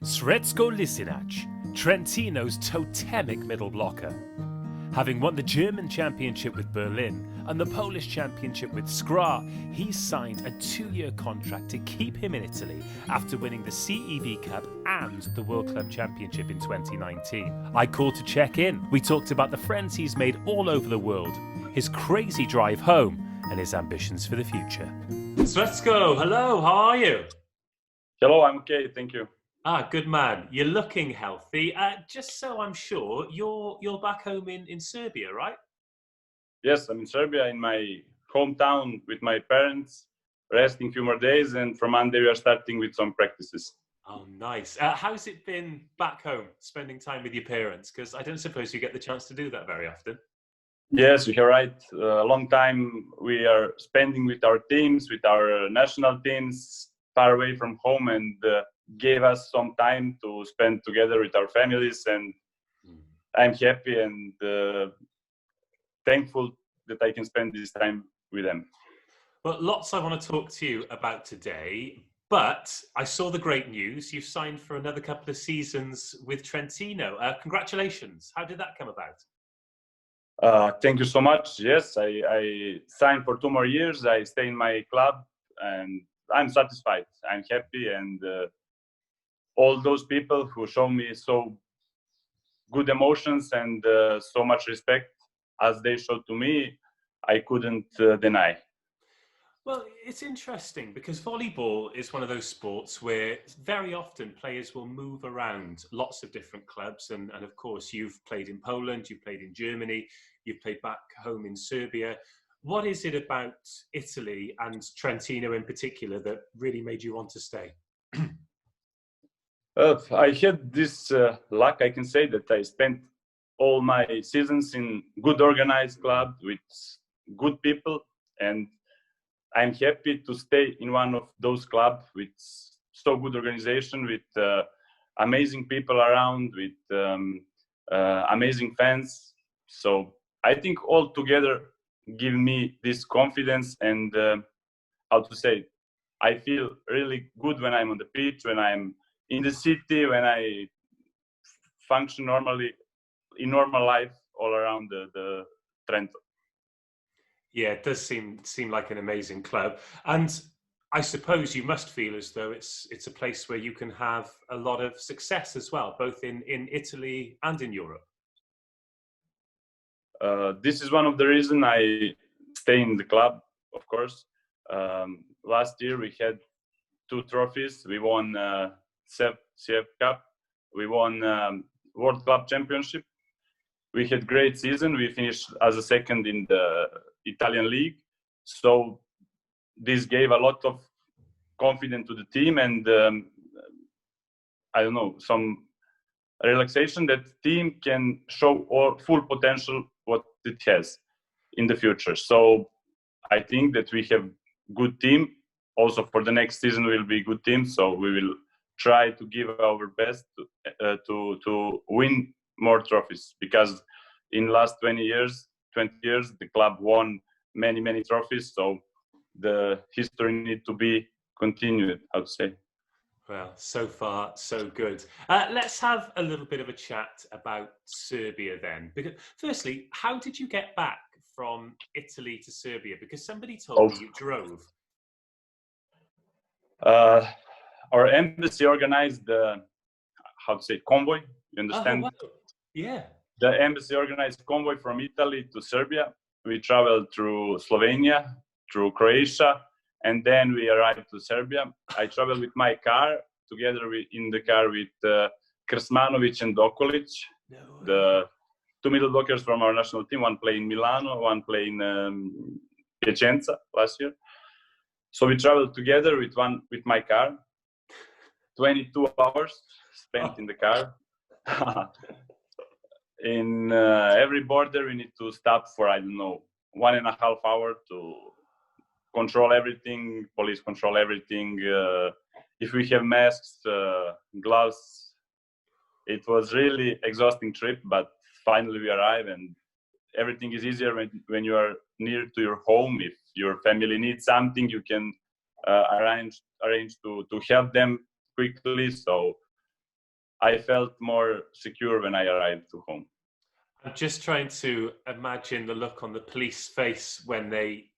Srecko Lisinac, Trentino's totemic middle blocker. Having won the German championship with Berlin and the Polish championship with Skra, he's signed a 2-year contract to keep him in Italy after winning the CEV Cup and the World Club Championship in 2019. I called to check in. We talked about the friends he's made all over the world, his crazy drive home, and his ambitions for the future. Srecko, hello, how are you? Hello, I'm okay, thank you. Good man. You're looking healthy. Just so I'm sure, you're back home in Serbia, right? Yes, I'm in Serbia, in my hometown with my parents, resting a few more days, and from Monday we are starting with some practices. Oh, nice. How's it been back home, spending time with your parents? Because I don't suppose you get the chance to do that very often. Yes, you're right. A long time we are spending with our teams, with our national teams, far away from home, and gave us some time to spend together with our families. And I'm happy and thankful that I can spend this time with them. Well, lots I want to talk to you about today, but I saw the great news. You've signed for another couple of seasons with Trentino. Congratulations. How did that come about? Thank you so much. Yes, I signed for 2 more years. I stay in my club and I'm satisfied. I'm happy, and all those people who show me so good emotions and so much respect as they showed to me, I couldn't deny. Well, it's interesting because volleyball is one of those sports where very often players will move around lots of different clubs. And of course, you've played in Poland, you've played in Germany, you've played back home in Serbia. What is it about Italy and Trentino in particular that really made you want to stay? I had this luck, I can say, that I spent all my seasons in good organized club with good people, and I'm happy to stay in one of those clubs with so good organization, with amazing people around, with amazing fans. So I think all together give me this confidence and how to say, I feel really good when I'm on the pitch, when I'm in the city, when I function normally in normal life all around the Trento. Yeah, it does seem like an amazing club. And I suppose you must feel as though it's a place where you can have a lot of success as well, both in Italy and in Europe. This is one of the reasons I stay in the club, of course. Last year we had 2 trophies. We won CF Cup. We won World Club Championship. We had great season. We finished as a second in the Italian league. So this gave a lot of confidence to the team, and I don't know, some relaxation that team can show all full potential what it has in the future. So I think that we have good team. Also for the next season will be good team. So we will try to give our best to win more trophies, because in last 20 years the club won many trophies. So the history need to be continued, I would say. Well, so far, so good. Let's have a little bit of a chat about Serbia then. Because, firstly, how did you get back from Italy to Serbia? Because somebody told me you drove. Our embassy organized the, how to say, convoy. You understand? Oh, wow. Yeah. The embassy organized convoy from Italy to Serbia. We traveled through Slovenia, through Croatia, and then we arrived to Serbia. I traveled with my car, together in the car with Krsmanovic and Dokolic, the 2 middle blockers from our national team. One played in Milano, one played in Piacenza last year. So we traveled together with my car. 22 hours spent in the car. In every border, we need to stop for, I don't know, 1.5 hours to control everything. Police control everything. If we have masks, gloves, it was really exhausting trip, but finally we arrive, and everything is easier when you are near to your home. If your family needs something, you can arrange to help them quickly. So I felt more secure when I arrived to home. I'm just trying to imagine the look on the police face when they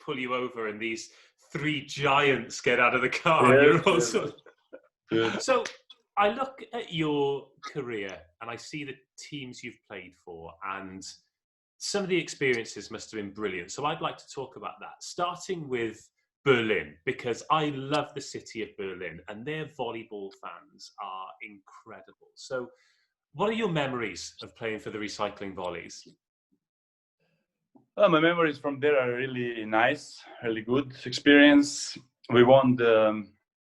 pull you over and these three giants get out of the car. Yes, You're also yes. so. I look at your career and I see the teams you've played for, and some of the experiences must have been brilliant. So I'd like to talk about that, starting with Berlin, because I love the city of Berlin and their volleyball fans are incredible. So what are your memories of playing for the Recycling Volleys? Well, my memories from there are really nice, really good experience. We won the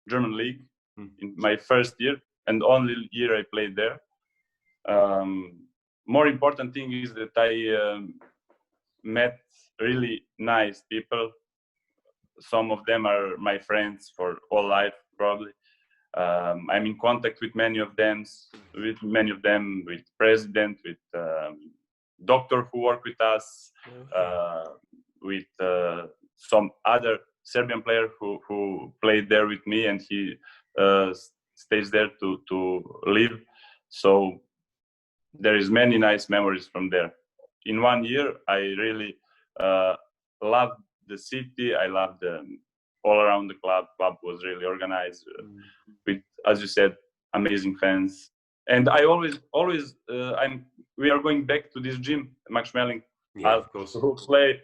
German league in my first year and only year I played there. More important thing is that I met really nice people. Some of them are my friends for all life, probably. I'm in contact with many of them, with president, with doctor who work with us, with some other Serbian player who played there with me, and he stays there to live. So there is many nice memories from there. In 1 year, I really loved the city. I loved all around the club. Club was really organized with, as you said, amazing fans. And I always, we are going back to this gym, Max Schmeling, Of course, to play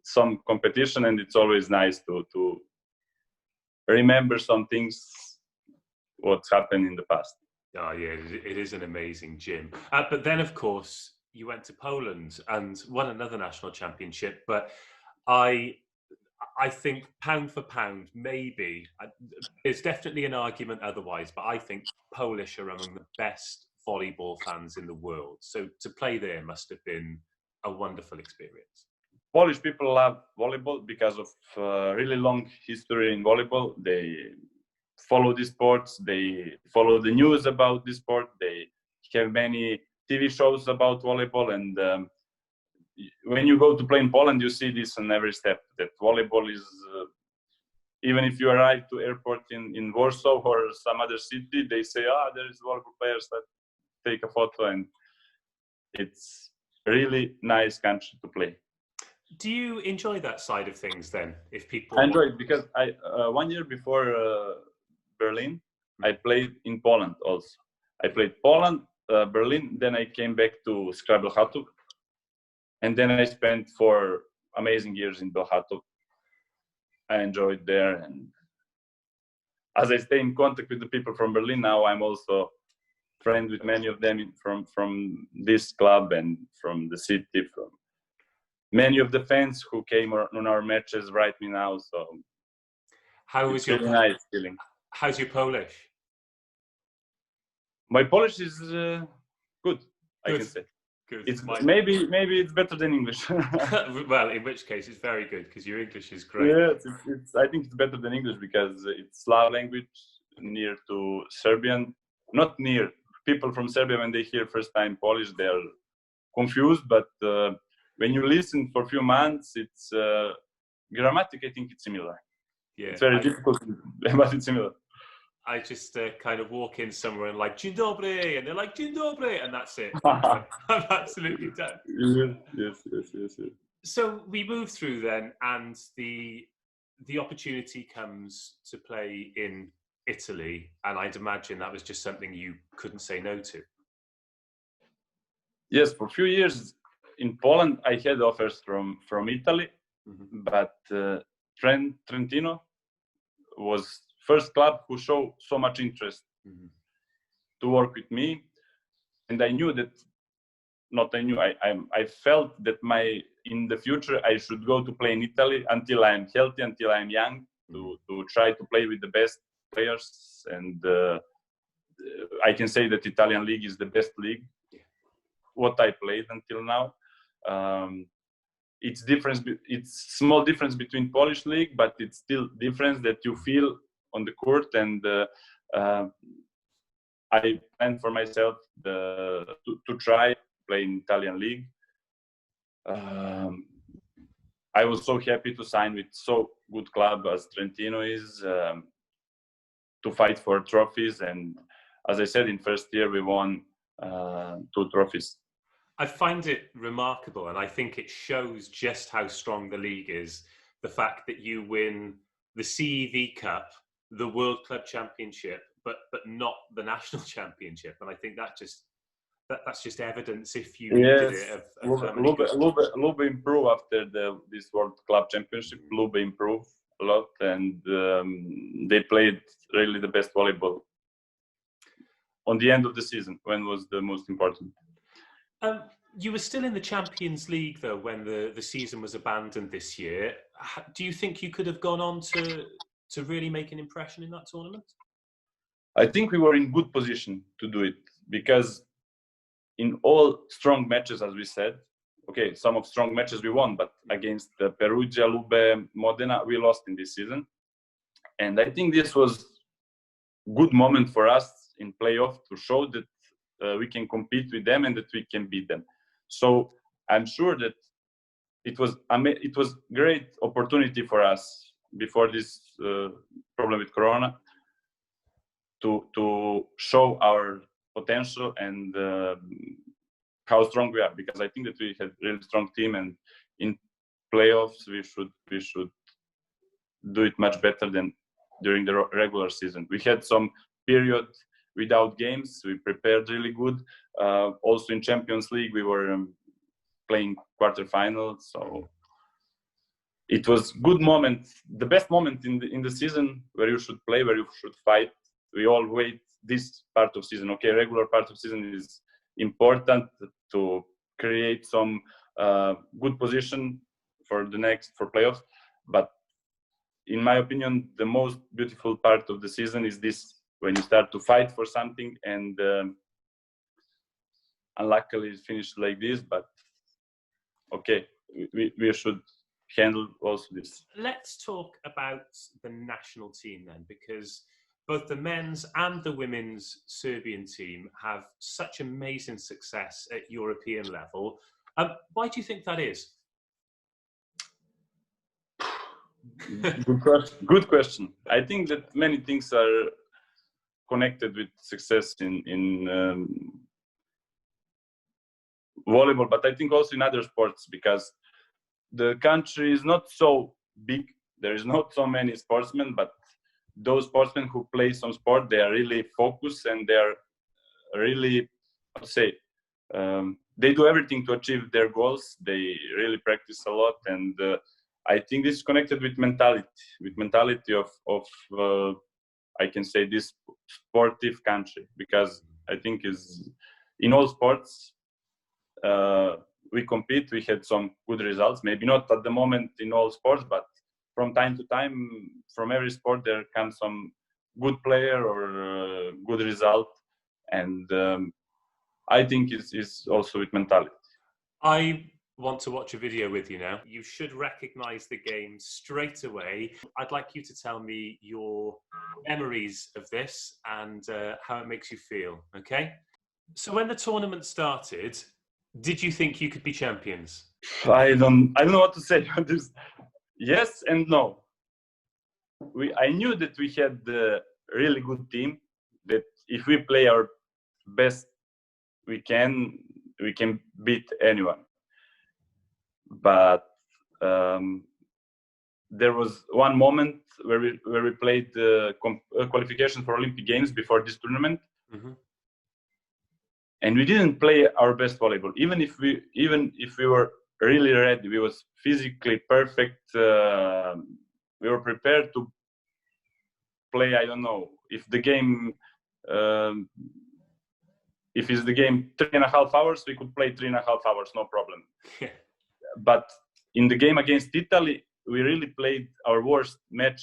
some competition, and it's always nice to remember some things what's happened in the past. Oh yeah, it is an amazing gym. But then, of course, you went to Poland and won another national championship. But I think pound for pound, maybe there's definitely an argument otherwise. But I think Polish are among the best volleyball fans in the world. So to play there must have been a wonderful experience. Polish people love volleyball because of really long history in volleyball. They follow the sports, they follow the news about the sport, they have many TV shows about volleyball, and when you go to play in Poland, you see this on every step, that volleyball is, even if you arrive to airport in Warsaw or some other city, they say, there is volleyball players that take a photo, and it's really nice country to play. Do you enjoy that side of things then? If people I enjoy it because I 1 year before Berlin, I played in Poland also. I played Poland, Berlin, then I came back to Srebro, and then I spent 4 amazing years in Bełchatów. I enjoyed there, and as I stay in contact with the people from Berlin now, I'm also friends with many of them from this club and from the city, from many of the fans who came on our matches right me now. So how was your really nice feeling? How's your Polish? My Polish is good, I can say. Good. It's maybe it's better than English. Well, in which case it's very good because your English is great. Yeah, I think it's better than English because it's Slav language, near to Serbian. Not near. People from Serbia, when they hear first time Polish, they're confused. But when you listen for a few months, it's grammatic. I think it's similar. Yeah, it's very difficult, but it's similar. I just kind of walk in somewhere and like Dzień dobry, and they're like Dzień dobry, and that's it. I'm absolutely done. Yes. So we move through then, and the opportunity comes to play in Italy, and I'd imagine that was just something you couldn't say no to. Yes, for a few years in Poland, I had offers from Italy, but Trentino was first club who showed so much interest to work with me, and I knew that. I felt that in the future I should go to play in Italy until I'm healthy, until I'm young, to try to play with the best players. And I can say that Italian league is the best league. What I played until now. It's small difference between Polish league, but it's still difference that you feel on the court. And I planned for myself to try play in Italian league. I was so happy to sign with so good club as Trentino is. to fight for trophies. And as I said, in first year we won 2 trophies. I find it remarkable, and I think it shows just how strong the league is. The fact that you win the CEV Cup, the World Club Championship, but not the National Championship, and I think that's just evidence, if you needed it, of how many good... Lube improved after this World Club Championship. Lube improved a lot, and they played really the best volleyball on the end of the season, when was the most important. You were still in the Champions League, though, when the season was abandoned this year. Do you think you could have gone on to really make an impression in that tournament? I think we were in good position to do it, because in all strong matches, as we said, okay, some of strong matches we won, but against Perugia, Lube, Modena, we lost in this season. And I think this was good moment for us in playoff to show that we can compete with them and that we can beat them. So I'm sure that it was great opportunity for us before this problem with Corona to show our potential and how strong we are, because I think that we had a really strong team, and in playoffs we should do it much better than during the regular season. We had some period without games. We prepared really good. Also in Champions League we were playing quarterfinals, so it was good moment, the best moment in the season, where you should play, where you should fight. We all wait this part of season. Okay, regular part of season is important to create some good position for playoffs, but in my opinion the most beautiful part of the season is this, when you start to fight for something, and unluckily it finished like this, but okay, we should handle also this. Let's talk about the national team then, because both the men's and the women's Serbian team have such amazing success at European level. Why do you think that is? Good question. I think that many things are connected with success in volleyball, but I think also in other sports, because the country is not so big. There is not so many sportsmen, but those sportsmen who play some sport, they are really focused, and they are really, they do everything to achieve their goals. They really practice a lot, and I think this is connected with mentality of I can say this sportive country, because I think is in all sports we compete. We had some good results, maybe not at the moment in all sports, but from time to time, from every sport, there comes some good player or good result. And I think it's also with mentality. I want to watch a video with you now. You should recognize the game straight away. I'd like you to tell me your memories of this and how it makes you feel, okay? So when the tournament started, did you think you could be champions? I don't know what to say on this. Yes and no. I knew that we had a really good team, that if we play our best, we can beat anyone. But there was one moment where we played qualification for Olympic Games before this tournament, and we didn't play our best volleyball. Even if we were really ready, we was physically perfect. We were prepared to play. I don't know if the game. If it's the game 3.5 hours, we could play 3.5 hours, no problem. But in the game against Italy, we really played our worst match.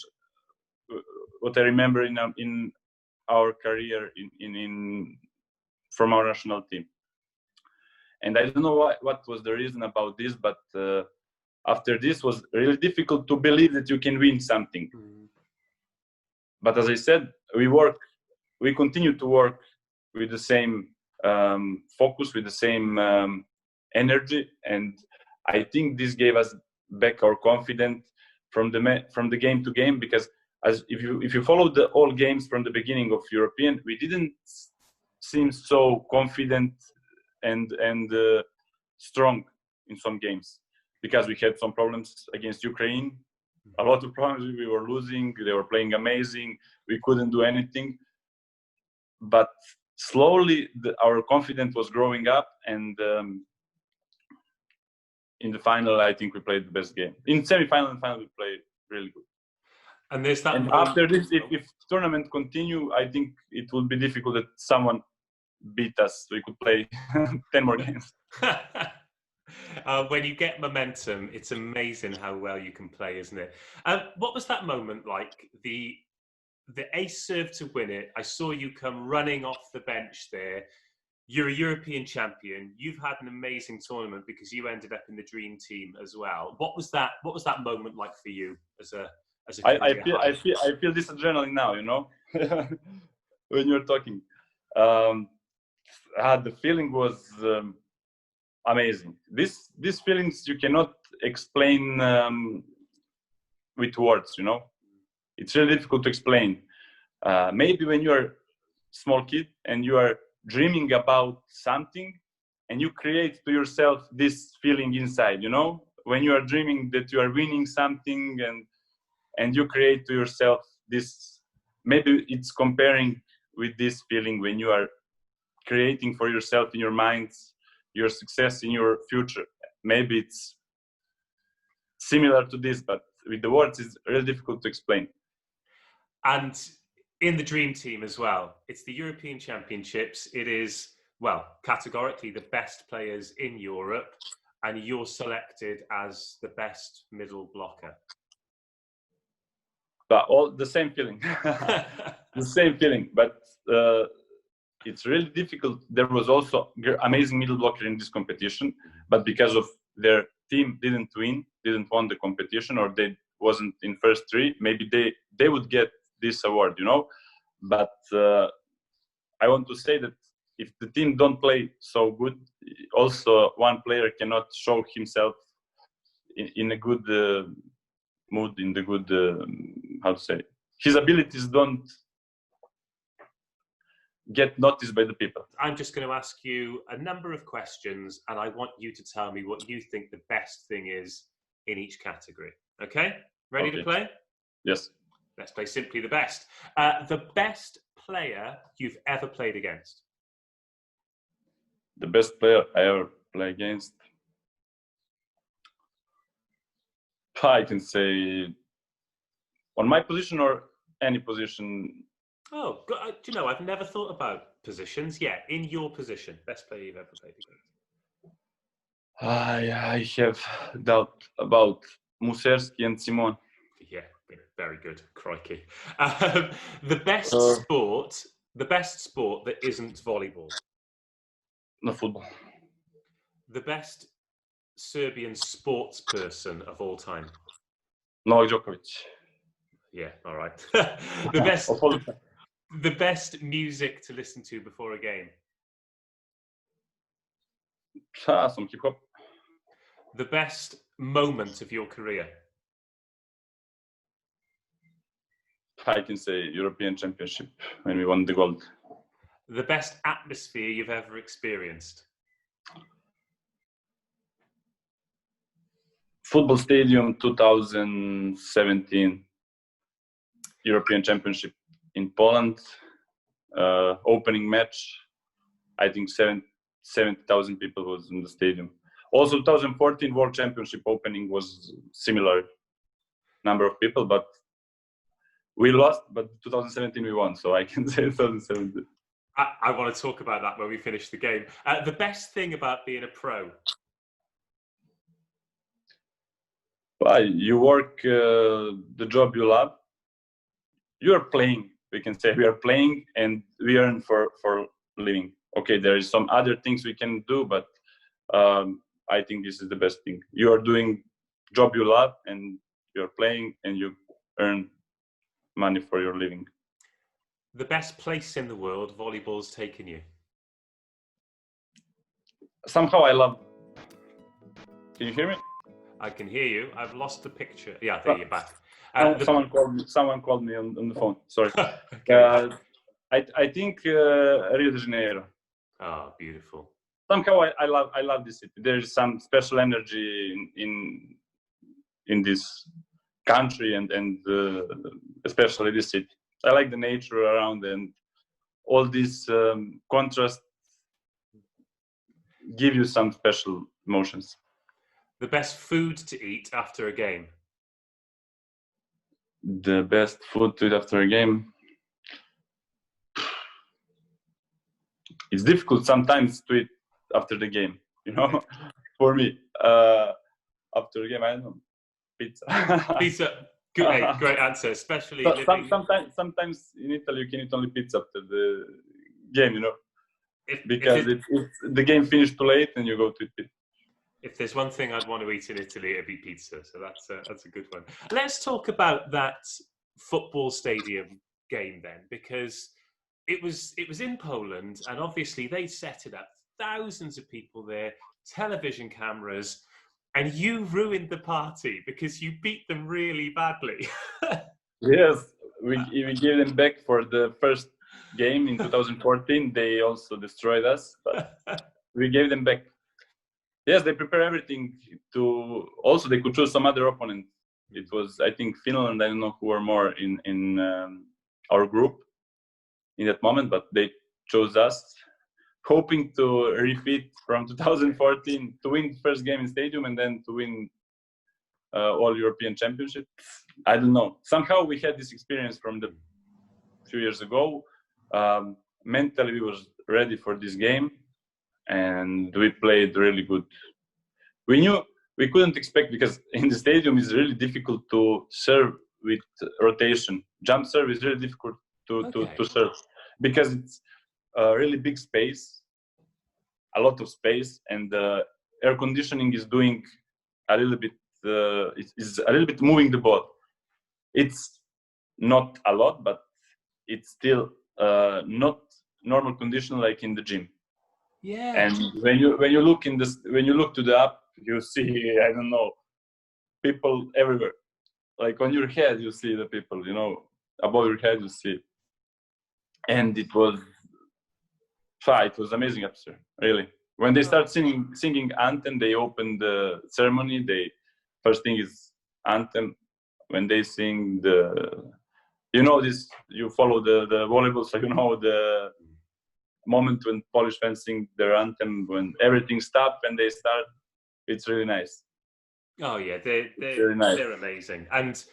What I remember in our career from our national team. And I don't know what was the reason about this, but after this was really difficult to believe that you can win something. But as I said, we continue to work with the same focus, with the same energy, and I think this gave us back our confidence from the game to game, because as if you follow the all games from the beginning of European, we didn't seem so confident and strong in some games, because we had some problems against Ukraine, a lot of problems. We were losing, they were playing amazing, we couldn't do anything. But slowly our confidence was growing up, and in the final, I think we played the best game. In semi-final and final, we played really good. And there's that. And after this, if tournament continue, I think it will be difficult that someone beat us. We could play 10 more games. When you get momentum, it's amazing how well you can play, isn't it? What was that moment like? The ace serve to win it. I saw you come running off the bench there. You're a European champion. You've had an amazing tournament because you ended up in the dream team as well. What was that moment like for you as a I feel this adrenaline now, you know, when you're talking. The feeling was amazing. These feelings you cannot explain with words, you know. It's really difficult to explain. Maybe when you're a small kid and you are dreaming about something and you create to yourself this feeling inside, you know, when you are dreaming that you are winning something and you create to yourself this, maybe it's comparing with this feeling when you are creating for yourself in your mind your success in your future. Maybe it's similar to this, but with the words it's really difficult to explain. And in the dream team as well, it's the European Championships. It is, well, categorically the best players in Europe, and you're selected as the best middle blocker. But all the same feeling, the same feeling. But it's really difficult. There was also amazing middle blocker in this competition, but because of their team didn't win the competition, or they wasn't in first three, maybe they would get this award, you know. But I want to say that if the team don't play so good, also one player cannot show himself in a good mood, in the good how to say, his abilities don't get noticed by the people. I'm just going to ask you a number of questions, and I want you to tell me what you think the best thing is in each category. Okay? Ready to play? Yes. Let's play Simply the Best. The best player you've ever played against? The best player I ever played against, I can say on my position or any position. Oh, do you know, I've never thought about positions. Yeah, in your position, best player you've ever played against. I have doubt about Muserski and Simon. Yeah, very good. Crikey. The best sport that isn't volleyball. No, football. The best Serbian sports person of all time. Novak Djokovic. Yeah, all right. The best music to listen to before a game. Some hip hop. The best moment of your career. I can say European Championship when we won the gold. The best atmosphere you've ever experienced. Football Stadium 2017 European Championship in Poland. Opening match. I think 70,000 people was in the stadium. Also 2014 World Championship opening was similar number of people, but we lost, but 2017 we won, so I can say 2017. I want to talk about that when we finish the game. The best thing about being a pro? Well, you work the job you love. You are playing, we can say we are playing, and we earn for living. Okay, there is some other things we can do, but I think this is the best thing. You are doing job you love, and you are playing, and you earn money for your living. The best place in the world volleyball's taken you? Somehow I love... Can you hear me? I can hear you. I've lost the picture. Yeah, there you're back. Someone called me on the phone. Sorry. Okay. I think Rio de Janeiro. Oh, beautiful. Somehow I love this city. There is some special energy in this country and especially this city. I like the nature around and all these contrasts give you some special emotions. The best food to eat after a game? The best food to eat after a game? It's difficult sometimes to eat after the game, you know, for me. After a game, I don't know, pizza. Pizza. Great answer, especially living... Sometimes in Italy you can eat only pizza after the game, you know, because the game finished too late and you go to eat pizza. If there's one thing I'd want to eat in Italy, it'd be pizza. So that's a good one. Let's talk about that football stadium game then, because it was in Poland, and obviously they set it up. Thousands of people there, television cameras, and you ruined the party because you beat them really badly. Yes, we gave them back for the first game in 2014. They also destroyed us, but we gave them back. Yes, they prepare everything to. Also, they could choose some other opponent. It was, I think, Finland. I don't know who were more in our group in that moment, but they chose us, hoping to repeat from 2014 to win the first game in stadium and then to win all European Championship. I don't know. Somehow we had this experience from the few years ago. Mentally, we was ready for this game. And we played really good. We knew we couldn't expect, because in the stadium it's really difficult to serve with rotation. Jump serve is really difficult to serve because it's a really big space, a lot of space, and air conditioning is doing a little bit. Is a little bit moving the ball. It's not a lot, but it's still not normal condition like in the gym. Yeah. And when you look to the app, you see, I don't know, people everywhere. Like on your head, you see the people, you know, above your head, you see. And it was amazing atmosphere, really. When they start singing anthem, they open the ceremony. First thing is anthem. When they sing you know this, you follow the volleyball, so you know the moment when Polish fans sing their anthem, when everything stops and they start, it's really nice. Oh yeah, really nice. They're amazing, and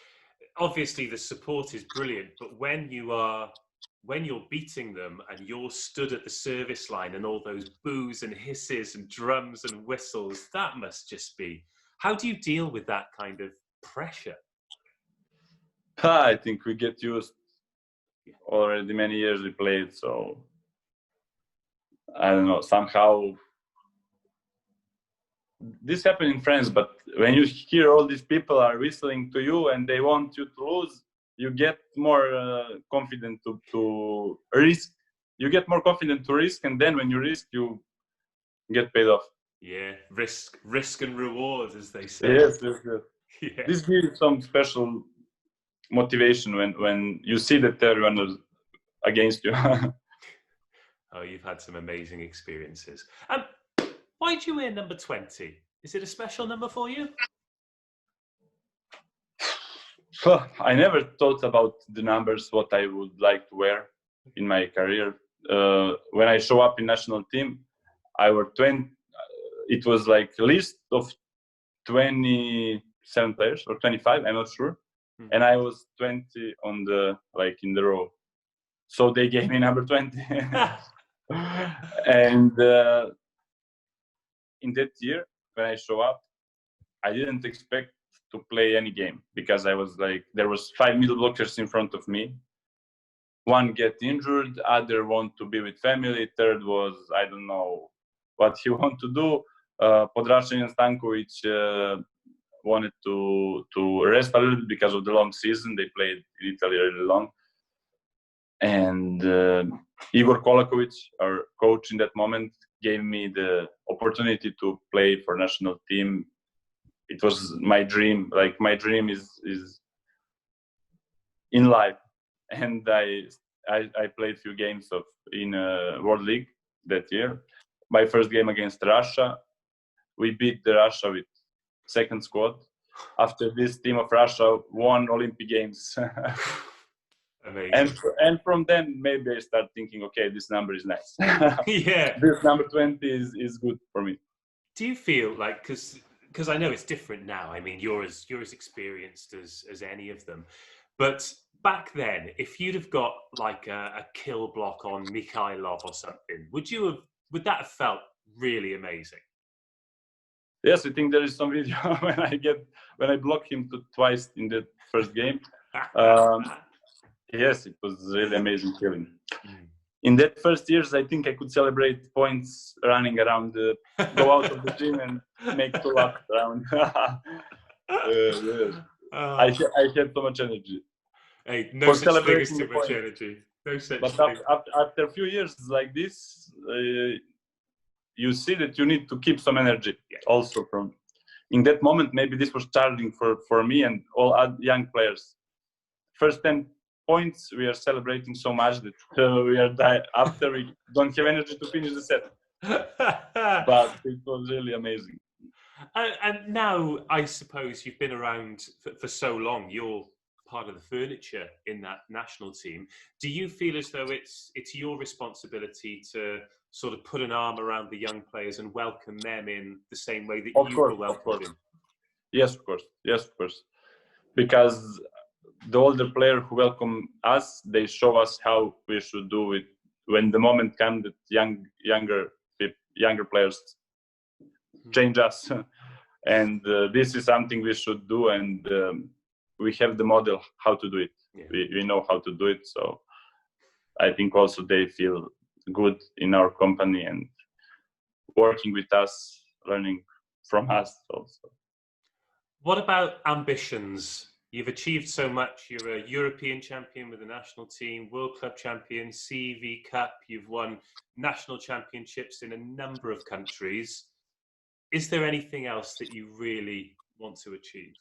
obviously the support is brilliant. But when you're beating them and you're stood at the service line and all those boos and hisses and drums and whistles, that must just be. How do you deal with that kind of pressure? I think we get used. Already many years we played, so I don't know, somehow this happened in France, but when you hear all these people are whistling to you and they want you to lose, you get more confident to risk. You get more confident to risk, and then when you risk, you get paid off. Yeah, risk and reward, as they say. Yes. Yeah. This gives some special motivation when you see that everyone is against you. Oh, you've had some amazing experiences. Why'd you wear number 20? Is it a special number for you? I never thought about the numbers, what I would like to wear in my career. When I show up in national team, I were 20. It was like a list of 27 players or 25, I'm not sure. Mm-hmm. And I was 20 in the row. So they gave me number 20. And in that year, when I show up, I didn't expect to play any game because I was like, there was 5 middle blockers in front of me. One get injured, other want to be with family, third was, I don't know what he want to do. Podraščan and Stankovic wanted to rest a little bit because of the long season. They played in Italy really long. And Igor Kolakovic, our coach in that moment, gave me the opportunity to play for national team. It was my dream. Like my dream is in live. And I played few games in World League that year. My first game against Russia, we beat the Russia with second squad. After this, team of Russia won Olympic Games. Amazing. And from then, maybe I start thinking, okay, this number is nice. Yeah. This number 20 is good for me. Do you feel like, because I know it's different now. I mean, you're as experienced as any of them, but back then, if you'd have got like a kill block on Mikhailov or something, would that have felt really amazing? Yes, I think there is some video when I block him twice in the first game. Yes, it was really amazing feeling. In that first years, I think I could celebrate points running around, go out of the gym and make 2 laps around. I had so much energy. Hey, no such thing as too much energy. No such thing. After a few years like this, you see that you need to keep some energy also from. In that moment, maybe this was challenging for me and all young players. First 10 points, we are celebrating so much that we are after we don't have energy to finish the set. But it was really amazing. And now, I suppose you've been around for so long. You're part of the furniture in that national team. Do you feel as though it's your responsibility to sort of put an arm around the young players and welcome them in the same way that you were welcomed in? Yes, of course. Because the older player who welcome us, they show us how we should do it when the moment comes that younger players change us. And this is something we should do, and we have the model how to do it. Yeah. We know how to do it, so I think also they feel good in our company and working with us, learning from us also. What about ambitions? You've achieved so much. You're a European champion with the national team, World Club champion, CV Cup. You've won national championships in a number of countries. Is there anything else that you really want to achieve?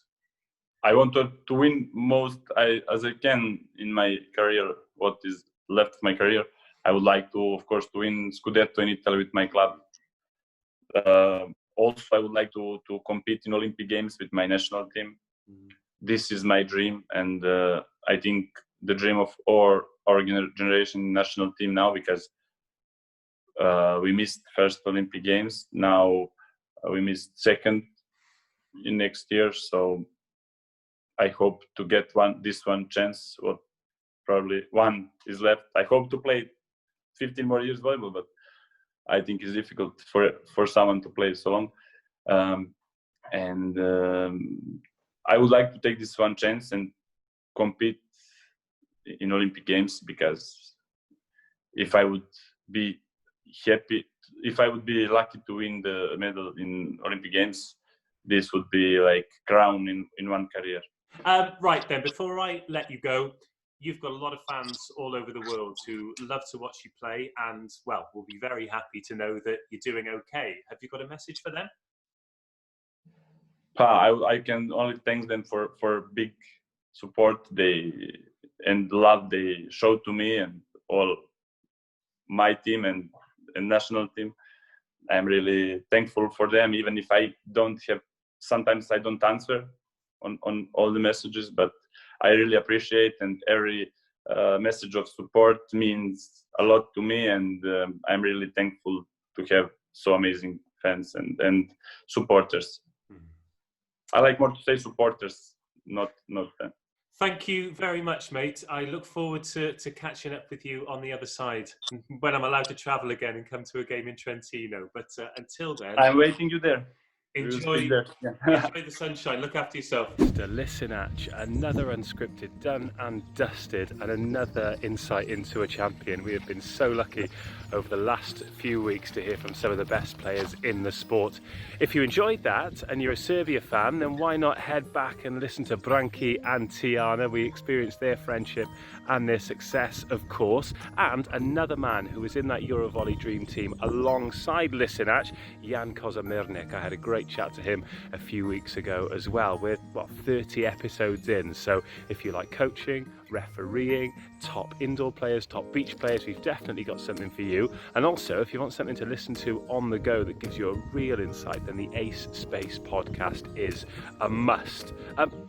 I want to win most as I can in my career. What is left of my career, I would like to, of course, to win Scudetto in Italy with my club. Also, I would like to compete in Olympic Games with my national team. This is my dream, and I think the dream of our generation national team now, because we missed first Olympic Games. Now we missed second in next year, so I hope to get this one chance. What probably one is left. I hope to play 15 more years volleyball, but I think it's difficult for someone to play so long. I would like to take this one chance and compete in Olympic Games, because if I would be lucky to win the medal in Olympic Games, this would be like crown in one career. Right then, before I let you go, you've got a lot of fans all over the world who love to watch you play and, well, will be very happy to know that you're doing okay. Have you got a message for them? I can only thank them for big support and love they showed to me and all my team and national team. I'm really thankful for them, even if I don't have, sometimes I don't answer on all the messages, but I really appreciate, and every message of support means a lot to me, and I'm really thankful to have so amazing fans and supporters. I like more to say supporters, not fans. Thank you very much, mate. I look forward to catching up with you on the other side when I'm allowed to travel again and come to a game in Trentino. But until then, I'm waiting you there. Enjoy the sunshine. Look after yourself. Mr. Lisinac, another Unscripted done and dusted, and another insight into a champion. We have been so lucky over the last few weeks to hear from some of the best players in the sport. If you enjoyed that and you're a Serbia fan, then why not head back and listen to Branki and Tijana. We experienced their friendship and their success, of course, and another man who was in that EuroVolley dream team alongside Lisinac, Jan Kozamirnik. I had a great reach out to him a few weeks ago as well. We're 30 episodes in, so if you like coaching, refereeing, top indoor players, top beach players, we've definitely got something for you. And also, if you want something to listen to on the go that gives you a real insight, then the Ace Space podcast is a must.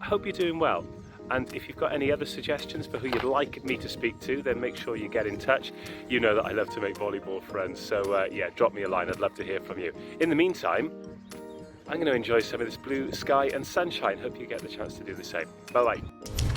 Hope you're doing well. And if you've got any other suggestions for who you'd like me to speak to, then make sure you get in touch. You know that I love to make volleyball friends, so yeah, drop me a line. I'd love to hear from you. In the meantime, I'm going to enjoy some of this blue sky and sunshine. Hope you get the chance to do the same. Bye-bye.